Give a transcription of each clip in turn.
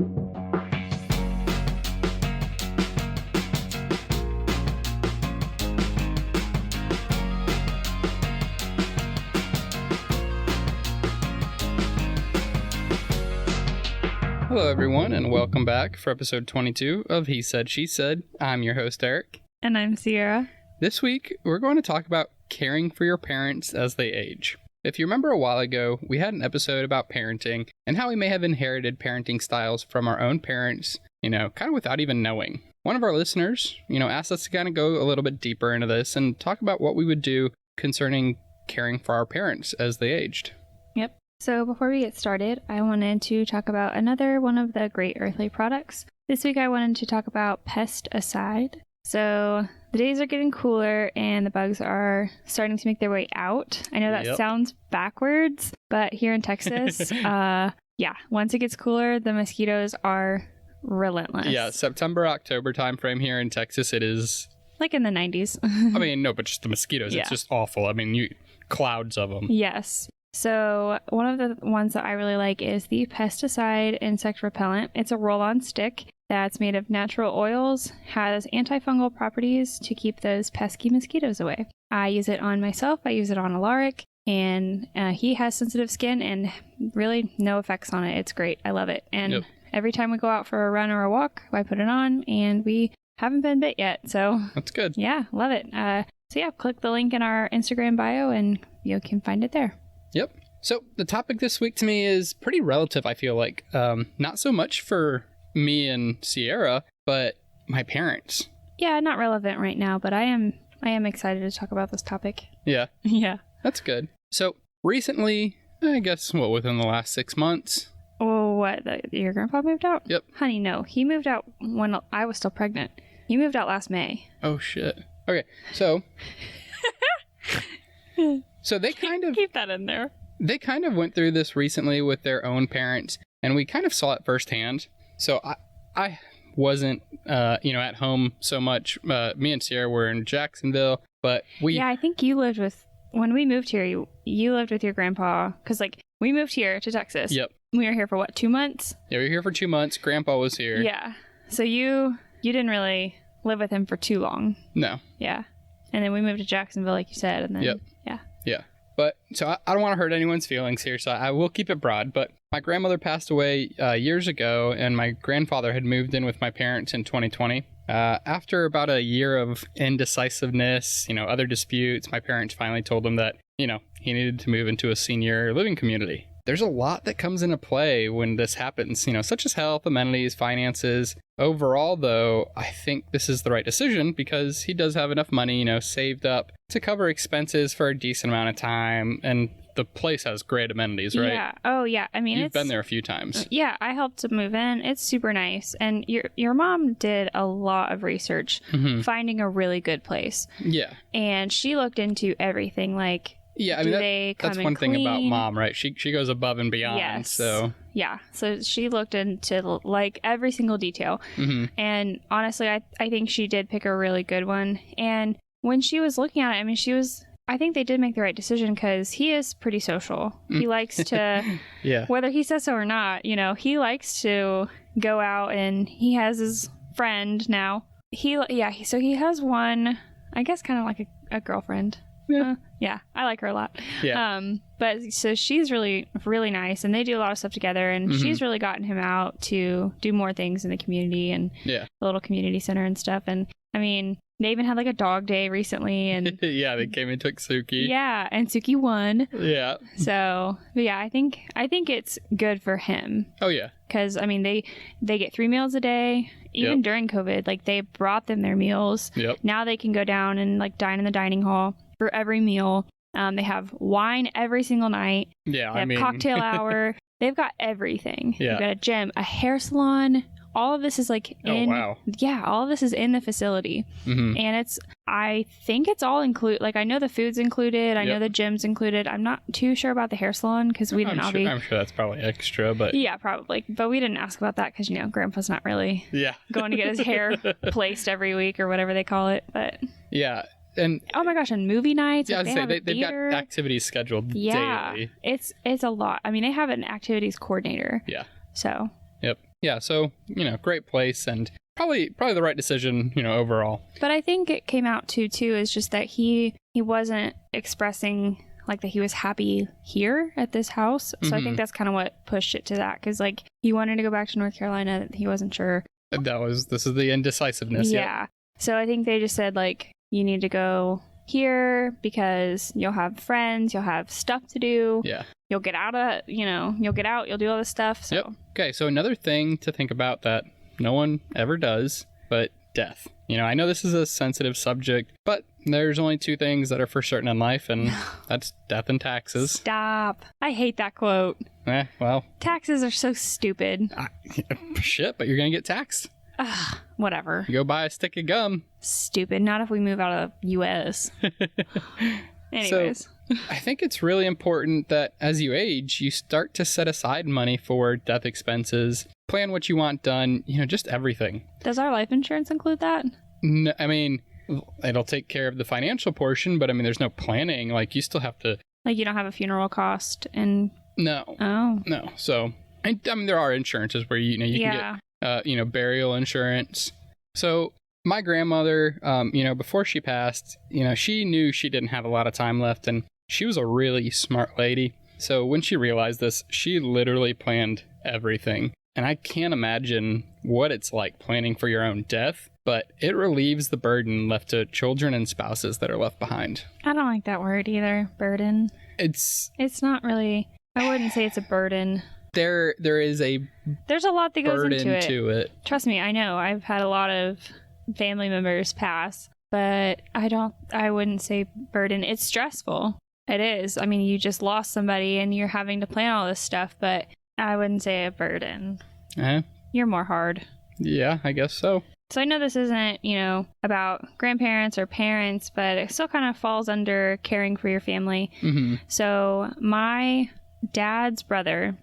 Hello, everyone, and welcome back for episode 22 of He Said, She Said. I'm your host, Eric. And I'm Sierra. This week, we're going to talk about caring for your parents as they age. If you remember a while ago, we had an episode about parenting and how we may have inherited parenting styles from our own parents, kind of without even knowing. One of our listeners, asked us to kind of go a little bit deeper into this and talk about what we would do concerning caring for our parents as they aged. Yep. So before we get started, I wanted to talk about another one of the Great Earthly products. This week I wanted to talk about Pesticide. So the days are getting cooler and the bugs are starting to make their way out. I know that sounds backwards, but here in Texas, once it gets cooler, the mosquitoes are relentless. Yeah, September, October timeframe here in Texas, it is... like in the 90s. I mean, no, but just the mosquitoes. Yeah. It's just awful. I mean, clouds of them. Yes. So one of the ones that I really like is the Pesticide Insect Repellent. It's a roll-on stick that's made of natural oils, has antifungal properties to keep those pesky mosquitoes away. I use it on myself. I use it on Alaric, and he has sensitive skin and really no effects on it. It's great. I love it. And every time we go out for a run or a walk, I put it on, and we haven't been bit yet. So that's good. Yeah, love it. Click the link in our Instagram bio, and you can find it there. Yep. So the topic this week to me is pretty relative, I feel like. Not so much for me and Sierra, but my parents. Yeah, not relevant right now, but I am excited to talk about this topic. Yeah. Yeah. That's good. So recently, I guess, within the last 6 months? Oh, what? Your grandpa moved out? Yep. Honey, no. He moved out when I was still pregnant. He moved out last May. Oh, shit. Okay, so... So they kind of... Keep that in there. They kind of went through this recently with their own parents, and we kind of saw it firsthand. So I wasn't, at home so much. Me and Sierra were in Jacksonville, but we... Yeah, I think you lived with... When we moved here, you lived with your grandpa, because, we moved here to Texas. Yep. We were here for, 2 months? Yeah, we were here for 2 months. Grandpa was here. Yeah. So you didn't really live with him for too long. No. Yeah. And then we moved to Jacksonville, like you said, and then... Yep. Yeah. Yeah. But, so I don't want to hurt anyone's feelings here, so I will keep it broad. But my grandmother passed away years ago, and my grandfather had moved in with my parents in 2020. After about a year of indecisiveness, other disputes, my parents finally told him that, he needed to move into a senior living community. There's a lot that comes into play when this happens, such as health, amenities, finances. Overall, though, I think this is the right decision because he does have enough money, saved up to cover expenses for a decent amount of time. And the place has great amenities, right? Yeah. Oh, yeah. I mean, You've been there a few times. Yeah, I helped to move in. It's super nice. And your mom did a lot of research finding a really good place. Yeah. And she looked into everything, yeah, I mean, that's one thing about Mom, right? She goes above and beyond. Yes. So yeah, so she looked into every single detail, and honestly, I think she did pick a really good one. And when she was looking at it, I mean, I think they did make the right decision because he is pretty social. He likes to, whether he says so or not, he likes to go out, and he has his friend now. So he has one, I guess, kind of like a girlfriend. Yeah, I like her a lot. Yeah. But so she's really, really nice, and they do a lot of stuff together, and she's really gotten him out to do more things in the community and the little community center and stuff. And I mean, they even had a dog day recently, and yeah, they came and took Suki. Yeah, and Suki won. Yeah. So, but yeah, I think it's good for him. Oh yeah. Because I mean, they get 3 meals a day. Even during COVID, they brought them their meals. Yep. Now they can go down and dine in the dining hall for every meal. They have wine every single night. Yeah, they have cocktail hour. They've got everything. Yeah. They've got a gym, a hair salon. All of this is oh, wow. Yeah, all of this is in the facility. And I think it's all included. I know the food's included. I know the gym's included. I'm not too sure about the hair salon because we didn't I'm sure that's probably extra, but... Yeah, probably. But we didn't ask about that because, Grandpa's not really going to get his hair placed every week or whatever they call it. But yeah. And oh my gosh, and movie nights. Yeah, they've got activities scheduled daily. It's a lot. I mean, they have an activities coordinator. Yeah. So. Yep. Yeah, so, great place and probably the right decision, overall. But I think it came out too is just that he wasn't expressing like that he was happy here at this house. So I think that's kind of what pushed it to that, because like he wanted to go back to North Carolina. He wasn't sure. This is the indecisiveness. Yeah. So I think they just said like, you need to go here because you'll have friends, you'll have stuff to do. Yeah. You'll get out of, you'll get out, you'll do all this stuff. So. Yep. Okay, so another thing to think about that no one ever does, but death. I know this is a sensitive subject, but there's only two things that are for certain in life, and that's death and taxes. Stop. I hate that quote. Well. Taxes are so stupid. Shit, but you're going to get taxed. Whatever. You go buy a stick of gum. Stupid. Not if we move out of U.S. Anyways. So, I think it's really important that as you age, you start to set aside money for death expenses. Plan what you want done, just everything. Does our life insurance include that? No, I mean, it'll take care of the financial portion, but I mean, there's no planning. Like, you still have to... Like, you don't have a funeral cost and... No. Oh. No. So, I mean, there are insurances where, you can get, burial insurance. So, my grandmother, before she passed, she knew she didn't have a lot of time left, and she was a really smart lady. So, when she realized this, she literally planned everything. And I can't imagine what it's like planning for your own death, but it relieves the burden left to children and spouses that are left behind. I don't like that word either, burden. It's not really, I wouldn't say it's a burden. There's a lot that goes into it. To it. Trust me, I know. I've had a lot of family members pass, but I wouldn't say burden. It's stressful. It is. I mean, you just lost somebody and you're having to plan all this stuff, but I wouldn't say a burden. You're more hard. Yeah, I guess so. So I know this isn't, about grandparents or parents, but it still kind of falls under caring for your family. Mm-hmm. So my dad's brother,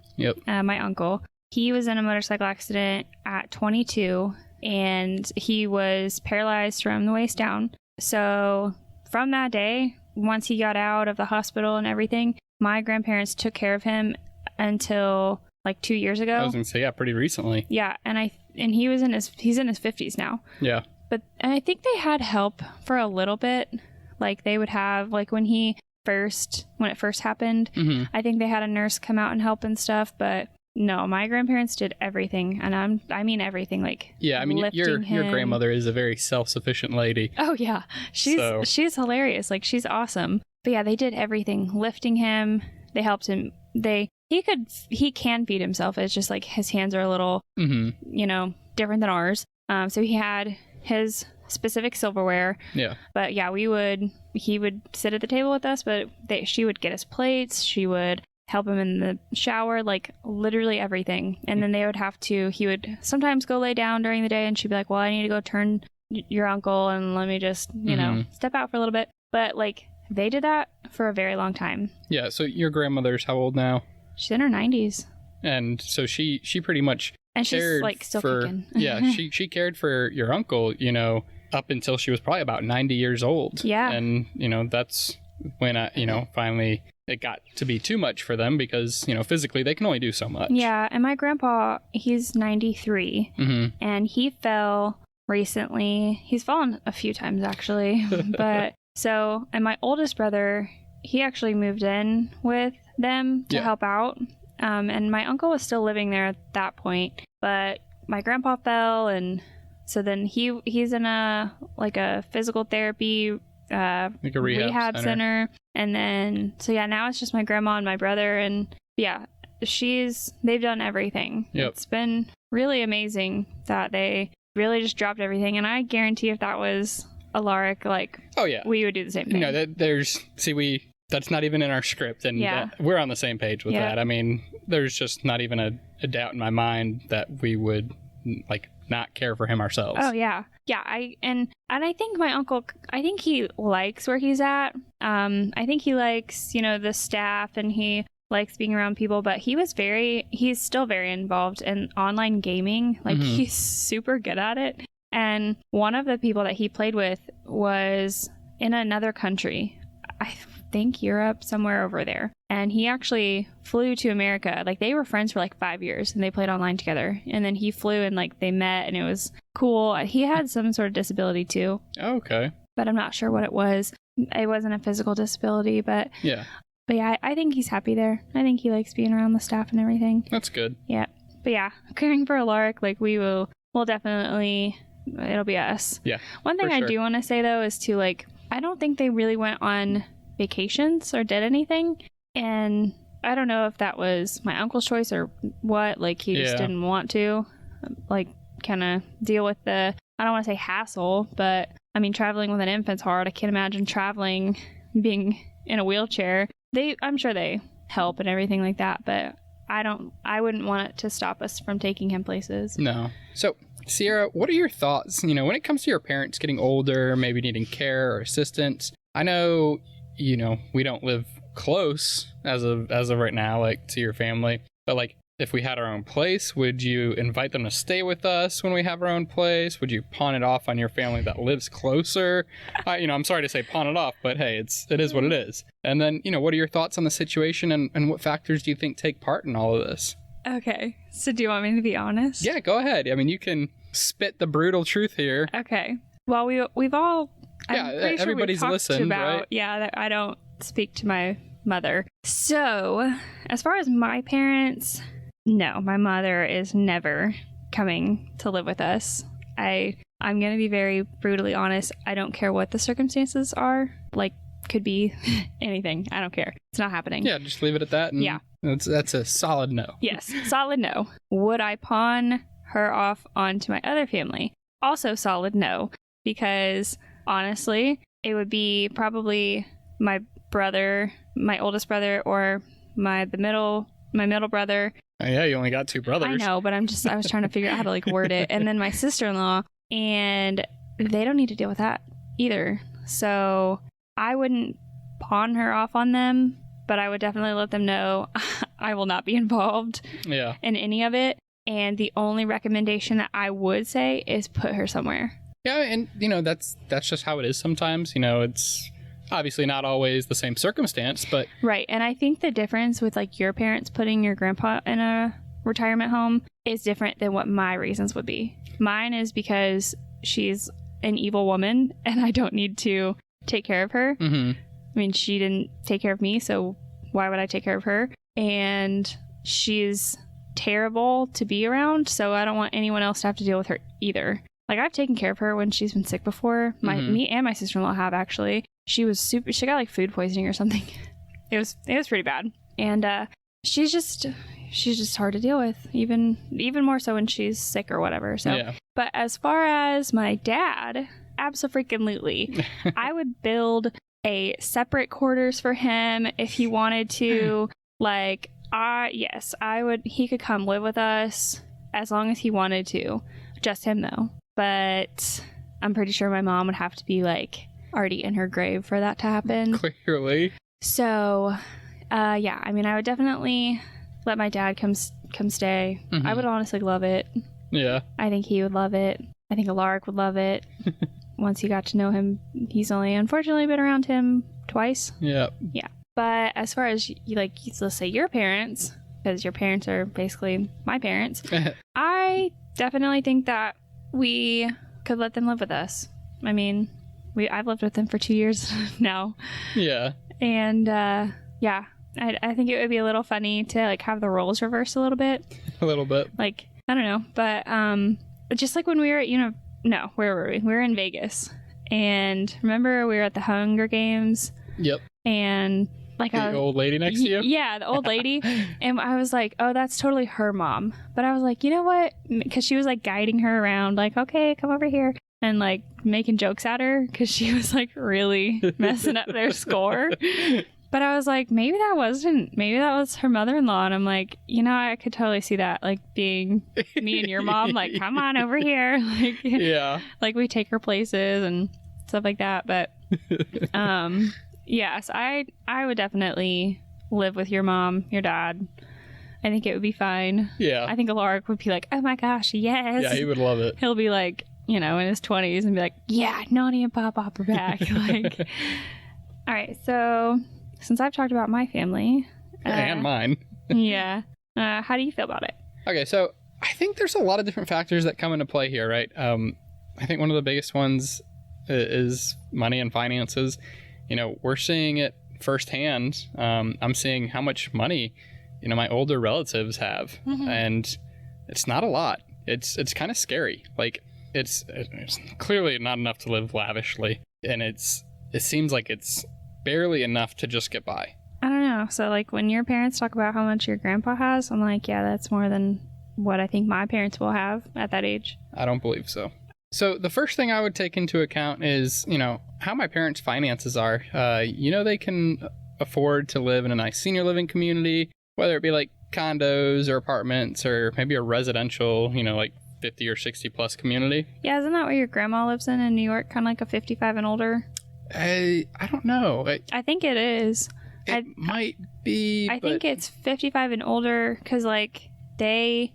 my uncle, he was in a motorcycle accident at 22, and he was paralyzed from the waist down. So from that day, once he got out of the hospital and everything, my grandparents took care of him until like 2 years ago. I was gonna say, pretty recently. Yeah, and he's in his 50s now. Yeah. But I think they had help for a little bit. Like they would have, like when it first happened, I think they had a nurse come out and help and stuff. But no, my grandparents did everything, and I mean everything. Like I mean your grandmother is a very self-sufficient lady. Oh yeah, she's hilarious. Like she's awesome. But yeah, they did everything, lifting him. They helped him. He can feed himself. It's just like his hands are a little, different than ours. So he had his specific silverware. Yeah. But yeah, he would sit at the table with us, but she would get us plates. She would help him in the shower, like literally everything. And then he would sometimes go lay down during the day, and she'd be like, well, I need to go turn your uncle and let me just, step out for a little bit. But like they did that for a very long time. Yeah. So your grandmother's how old now? She's in her 90s. And so she pretty much and she's like still kicking. Yeah, she cared for your uncle, up until she was probably about 90 years old. Yeah. And, that's when, finally it got to be too much for them because, physically they can only do so much. Yeah. And my grandpa, he's 93. Mm-hmm. And he fell recently. He's fallen a few times, actually. And my oldest brother, he actually moved in with them to help out. And my uncle was still living there at that point. But my grandpa fell, and so then he's in a physical therapy like a rehab center. And then now it's just my grandma and my brother, and they've done everything. Yep. It's been really amazing that they really just dropped everything, and I guarantee if that was Alaric, we would do the same thing. That's not even in our script, and we're on the same page with that. I mean, there's just not even a doubt in my mind that we would not care for him ourselves. Oh yeah. I think my uncle, I think he likes where he's at. I think he likes, the staff, and he likes being around people, but he's still very involved in online gaming. He's super good at it. And one of the people that he played with was in another country. I think Europe, somewhere over there. And he actually flew to America. Like, they were friends for like 5 years and they played online together. And then he flew and like they met and it was cool. He had some sort of disability too. Okay. But I'm not sure what it was. It wasn't a physical disability, but yeah. But yeah, I think he's happy there. I think he likes being around the staff and everything. That's good. Yeah. But yeah, caring for Alaric, like we'll definitely, it'll be us. Yeah. One thing I do want to say though is to like, I don't think they really went on vacations or did anything. And I don't know if that was my uncle's choice or what. Like he just didn't want to like kind of deal with the, I don't want to say hassle, but I mean, traveling with an infant's hard. I can't imagine traveling, being in a wheelchair. I'm sure they help and everything like that, but I wouldn't want it to stop us from taking him places. No. So, Sierra, what are your thoughts, when it comes to your parents getting older, maybe needing care or assistance? I know, we don't live close as of right now, like to your family, but like if we had our own place, would you invite them to stay with us when we have our own place? Would you pawn it off on your family that lives closer? I'm sorry to say pawn it off, but hey, it is what it is. And then, what are your thoughts on the situation and what factors do you think take part in all of this? Okay. So do you want me to be honest? Yeah, go ahead. I mean, you can spit the brutal truth here. Okay. Well, we've all... Yeah, everybody's listened, right? Yeah, I don't speak to my mother. So, as far as my parents... No, my mother is never coming to live with us. I'm going to be very brutally honest. I don't care what the circumstances are. Like, could be anything. I don't care. It's not happening. Yeah, just leave it at that. And yeah. That's a solid no. Yes, solid no. Would I pawn her off onto my other family? Also solid no. Because, honestly, it would be probably my brother, my oldest brother, or my middle brother. Oh, yeah, you only got two brothers. I know, but I was trying to figure out how to like word it. And then my sister-in-law, and they don't need to deal with that either. So I wouldn't pawn her off on them, but I would definitely let them know I will not be involved in any of it. And the only recommendation that I would say is put her somewhere. Yeah, and that's just how it is sometimes. It's obviously not always the same circumstance, but... Right, and I think the difference with, like, your parents putting your grandpa in a retirement home is different than what my reasons would be. Mine is because she's an evil woman, and I don't need to take care of her. Mm-hmm. I mean, she didn't take care of me, so why would I take care of her? And she's terrible to be around, so I don't want anyone else to have to deal with her either. Like, I've taken care of her when she's been sick before. Me and my sister-in-law have, actually. She got like food poisoning or something. It was pretty bad. And she's just hard to deal with, even more so when she's sick or whatever. So yeah. But as far as my dad, abso-freaking-lutely, I would build a separate quarters for him if he wanted to. Like, yes, I would. He could come live with us as long as he wanted to. Just him though. But I'm pretty sure my mom would have to be like already in her grave for that to happen. Clearly. So, yeah, I mean, I would definitely let my dad come stay. Mm-hmm. I would honestly love it. Yeah. I think he would love it. I think Alaric would love it. Once he got to know him, he's only unfortunately been around him twice. Yeah. Yeah. But as far as, like, let's say your parents, because your parents are basically my parents, I definitely think that we could let them live with us. I mean... I've lived with them for 2 years now. Yeah. And, yeah, I think it would be a little funny to, like, have the roles reversed a little bit. A little bit. Like, I don't know. But just like when we were at, where were we? We were in Vegas. And remember we were at the Hunger Games? Yep. And, like... The old lady next to you? Yeah, the old lady. And I was like, oh, that's totally her mom. But I was like, you know what? Because she was, like, guiding her around, like, okay, come over here. And, like, making jokes at her because she was, like, really messing up their score. But I was like, maybe that was her mother-in-law. And I'm like, I could totally see that, like, being me and your mom, like, come on over here. Like, yeah. Like, we take her places and stuff like that. But, yes, I would definitely live with your mom, your dad. I think it would be fine. Yeah. I think Alaric would be like, oh, my gosh, yes. Yeah, he would love it. He'll be like... in his 20s and be like, yeah, Nani and Pop are back. Like, all right, so since I've talked about my family, And mine. Yeah. How do you feel about it? Okay, so I think there's a lot of different factors that come into play here, right? I think one of the biggest ones is money and finances. We're seeing it firsthand. I'm seeing how much money, my older relatives have, and it's not a lot. It's kind of scary. Like, it's clearly not enough to live lavishly, and it seems like it's barely enough to just get by. I don't know. So, like, when your parents talk about how much your grandpa has, I'm like, yeah, that's more than what I think my parents will have at that age. I don't believe so. So the first thing I would take into account is, how my parents' finances are. They can afford to live in a nice senior living community, whether it be like condos or apartments or maybe a residential, like 50 or 60 plus community. Yeah, isn't that what your grandma lives in New York? Kind of like a 55 and older? I don't know. I think it is. It might be. I think it's 55 and older because, like, they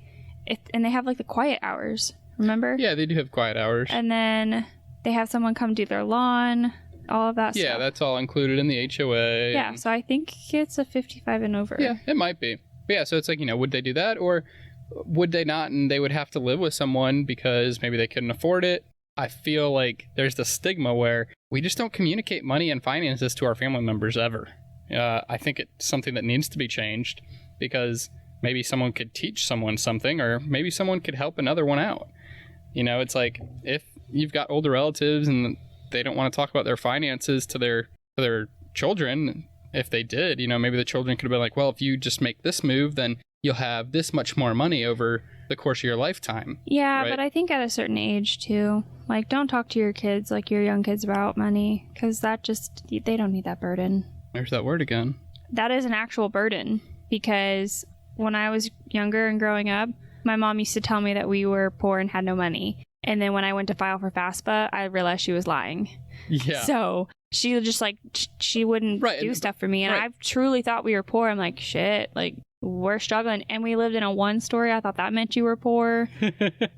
have, like, the quiet hours, remember? Yeah, they do have quiet hours. And then they have someone come do their lawn, all of that stuff. Yeah, that's all included in the HOA. Yeah, so I think it's a 55 and over. Yeah, it might be. But yeah, so it's like, would they do that or would they not, and they would have to live with someone because maybe they couldn't afford it? I feel like there's the stigma where we just don't communicate money and finances to our family members ever. I think it's something that needs to be changed because maybe someone could teach someone something, or maybe someone could help another one out. It's like if you've got older relatives and they don't want to talk about their finances to their children, if they did, maybe the children could have been like, well, if you just make this move, then you'll have this much more money over the course of your lifetime. Yeah, right? But I think at a certain age too, like, don't talk to your kids, like your young kids, about money, because they don't need that burden. There's that word again. That is an actual burden, because when I was younger and growing up, my mom used to tell me that we were poor and had no money. And then when I went to file for FAFSA, I realized she was lying. Yeah. So she was just like, she wouldn't do stuff for me. And I truly thought we were poor. I'm like, shit, like, we're struggling. And we lived in a one-story. I thought that meant you were poor.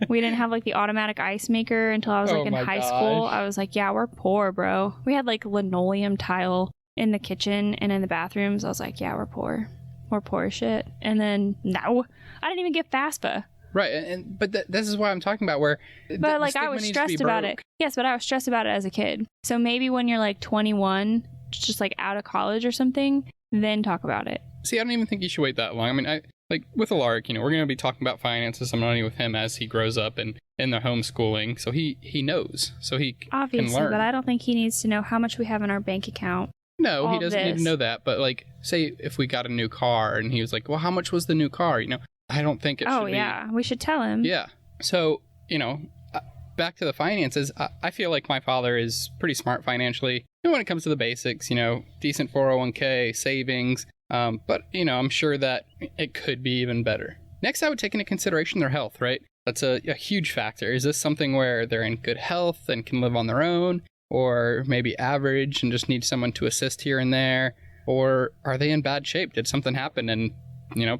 We didn't have, like, the automatic ice maker until I was, like, in high school. I was like, yeah, we're poor, bro. We had, like, linoleum tile in the kitchen and in the bathrooms. I was like, yeah, we're poor. We're poor as shit. And then, no, I didn't even get FAFSA. Right, but this is what I'm talking about, where but like, I was stressed about it. Yes, but I was stressed about it as a kid. So maybe when you're like 21, just like out of college or something, then talk about it. See, I don't even think you should wait that long. I mean, like with Alaric, we're going to be talking about finances some money with him as he grows up and in the homeschooling, so he knows, so he obviously can learn. But I don't think he needs to know how much we have in our bank account. No, he doesn't need to know that. But like, say if we got a new car and he was like, well, how much was the new car? I don't think it should be. Oh, yeah. We should tell him. Yeah. So, back to the finances, I feel like my father is pretty smart financially. When it comes to the basics, decent 401k, savings. But, I'm sure that it could be even better. Next, I would take into consideration their health, right? That's a huge factor. Is this something where they're in good health and can live on their own? Or maybe average and just need someone to assist here and there? Or are they in bad shape? Did something happen and,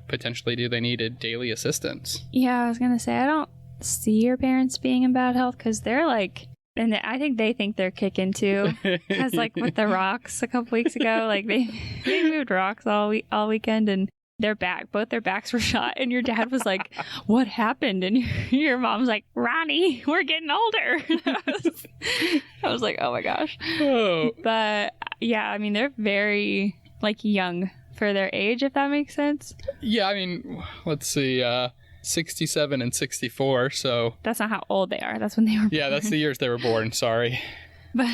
potentially do they need a daily assistance? Yeah, I was going to say, I don't see your parents being in bad health because they're like, and I think they think they're kicking too. Because like with the rocks a couple weeks ago, like they moved rocks all weekend and both their backs were shot, and your dad was like, what happened? And your mom's like, Ronnie, we're getting older. I was like, oh my gosh. Oh. But yeah, I mean, they're very like young for their age, if that makes sense. Yeah, I mean, let's see, 67 and 64, so that's not how old they are. That's when they were born. Yeah, that's the years they were born, sorry. But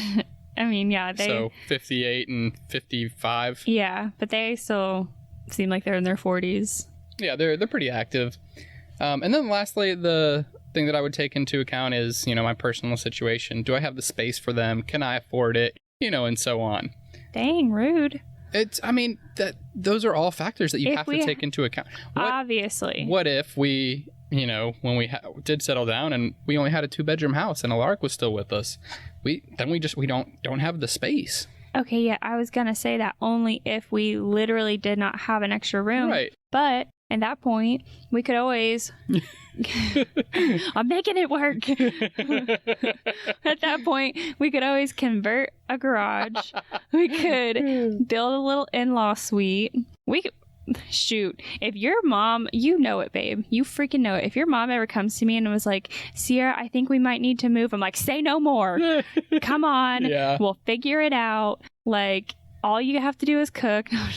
I mean, yeah, so 58 and 55. Yeah, but they still seem like they're in their 40s. Yeah, they're pretty active. And then lastly, the thing that I would take into account is, my personal situation. Do I have the space for them? Can I afford it? And so on. Dang, rude. Those are all factors that you have to take into account. Obviously. What if we, when we did settle down and we only had a 2-bedroom house and Alaric was still with us, we don't have the space. Okay, yeah, I was gonna say that only if we literally did not have an extra room. Right. But at that point, we could always... I'm making it work. At that point, we could always convert a garage. We could build a little in-law suite. shoot, if your mom, you know it, babe, you freaking know it. If your mom ever comes to me and was like, Sierra, I think we might need to move, I'm like, say no more. Come on. Yeah. We'll figure it out. Like, all you have to do is cook. No,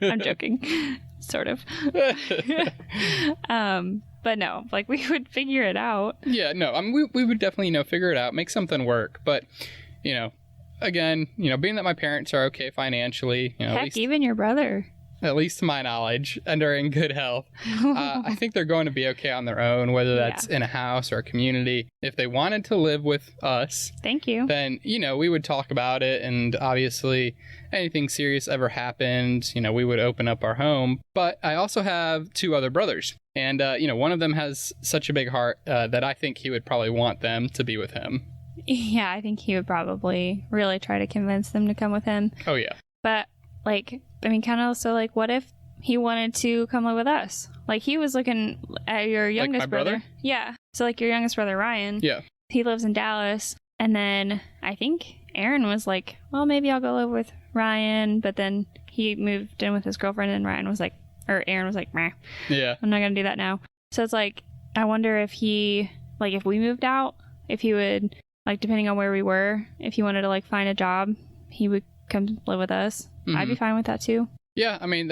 I'm joking. Sort of. But no, like, we would figure it out. Yeah, no, I mean, we would definitely, figure it out, make something work. But, again, being that my parents are okay financially, Heck, at least, even your brother. At least to my knowledge, and are in good health, I think they're going to be okay on their own, whether that's in a house or a community. If they wanted to live with us, thank you, then, we would talk about it. And obviously, anything serious ever happened, we would open up our home. But I also have 2 other brothers. And, one of them has such a big heart that I think he would probably want them to be with him. Yeah, I think he would probably really try to convince them to come with him. Oh, yeah. But, like, I mean, kind of also, like, what if he wanted to come live with us? Like, he was looking at your youngest like my brother. Yeah. So, like, your youngest brother, Ryan. Yeah. He lives in Dallas. And then I think Aaron was like, well, maybe I'll go live with Ryan. But then he moved in with his girlfriend, and Aaron was like, meh. Yeah. I'm not going to do that now. So it's like, I wonder if he, like, if we moved out, if he would, like, depending on where we were, if he wanted to, like, find a job, he would come live with us. Mm-hmm. I'd be fine with that too. Yeah, I mean,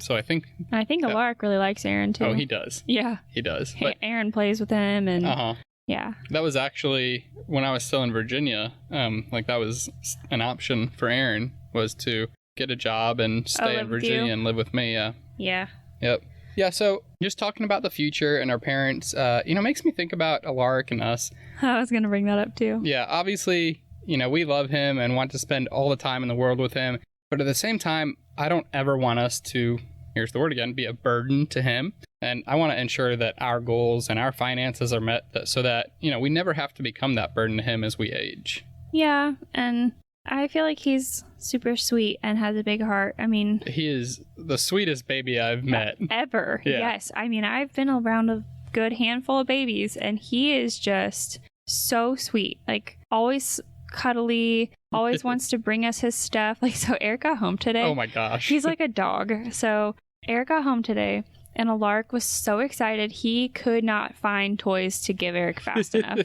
so I think Alaric really likes Aaron too. Oh, he does. Yeah. He does. But Aaron plays with him, and yeah. That was actually, when I was still in Virginia, like, that was an option for Aaron, was to get a job and stay in Virginia and live with me. Yeah. Yeah. Yep. Yeah, so just talking about the future and our parents, makes me think about Alaric and us. I was going to bring that up too. Yeah, obviously, we love him and want to spend all the time in the world with him. But at the same time, I don't ever want us to, here's the word again, be a burden to him. And I want to ensure that our goals and our finances are met so that, we never have to become that burden to him as we age. Yeah, and I feel like he's super sweet and has a big heart. I mean, he is the sweetest baby I've met. Ever. Yeah. Yes. I mean, I've been around a good handful of babies, and he is just so sweet. Like, always cuddly, always wants to bring us his stuff. Like, so Eric got home today. Oh my gosh. He's like a dog. So Eric got home today, and Alaric was so excited he could not find toys to give Eric fast enough.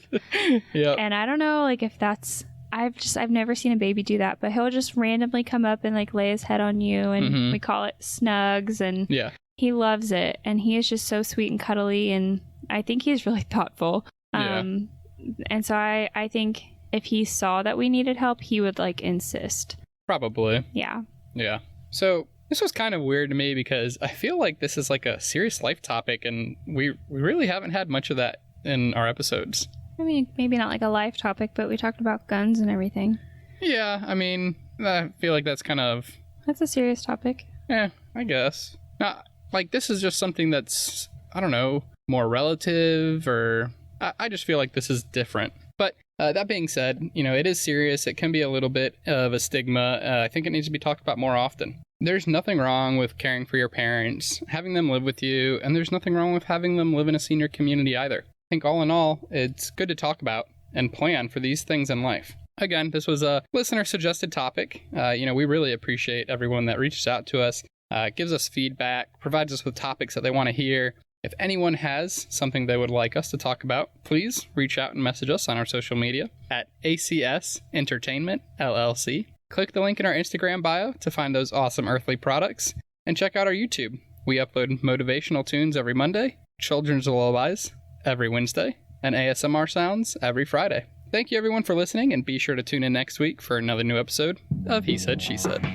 Yeah. And I don't know, like, if that's, I've never seen a baby do that, but he'll just randomly come up and, like, lay his head on you, and we call it snugs, and he loves it, and he is just so sweet and cuddly, and I think he's really thoughtful. And so I think if he saw that we needed help, he would, like, insist. Probably. Yeah. Yeah. So this was kind of weird to me because I feel like this is like a serious life topic, and we really haven't had much of that in our episodes. I mean, maybe not like a life topic, but we talked about guns and everything. Yeah, I mean, I feel like that's a serious topic. Yeah, I guess. Like, this is just something that's, I don't know, more relative, or I just feel like this is different. But that being said, it is serious. It can be a little bit of a stigma. I think it needs to be talked about more often. There's nothing wrong with caring for your parents, having them live with you, and there's nothing wrong with having them live in a senior community either. I think all in all, it's good to talk about and plan for these things in life. Again, this was a listener-suggested topic. We really appreciate everyone that reaches out to us, gives us feedback, provides us with topics that they want to hear. If anyone has something they would like us to talk about, please reach out and message us on our social media at ACS Entertainment LLC. Click the link in our Instagram bio to find those awesome earthly products, and check out our YouTube. We upload motivational tunes every Monday, children's lullabies every Wednesday, and ASMR sounds every Friday. Thank you everyone for listening, and be sure to tune in next week for another new episode of He Said, She Said.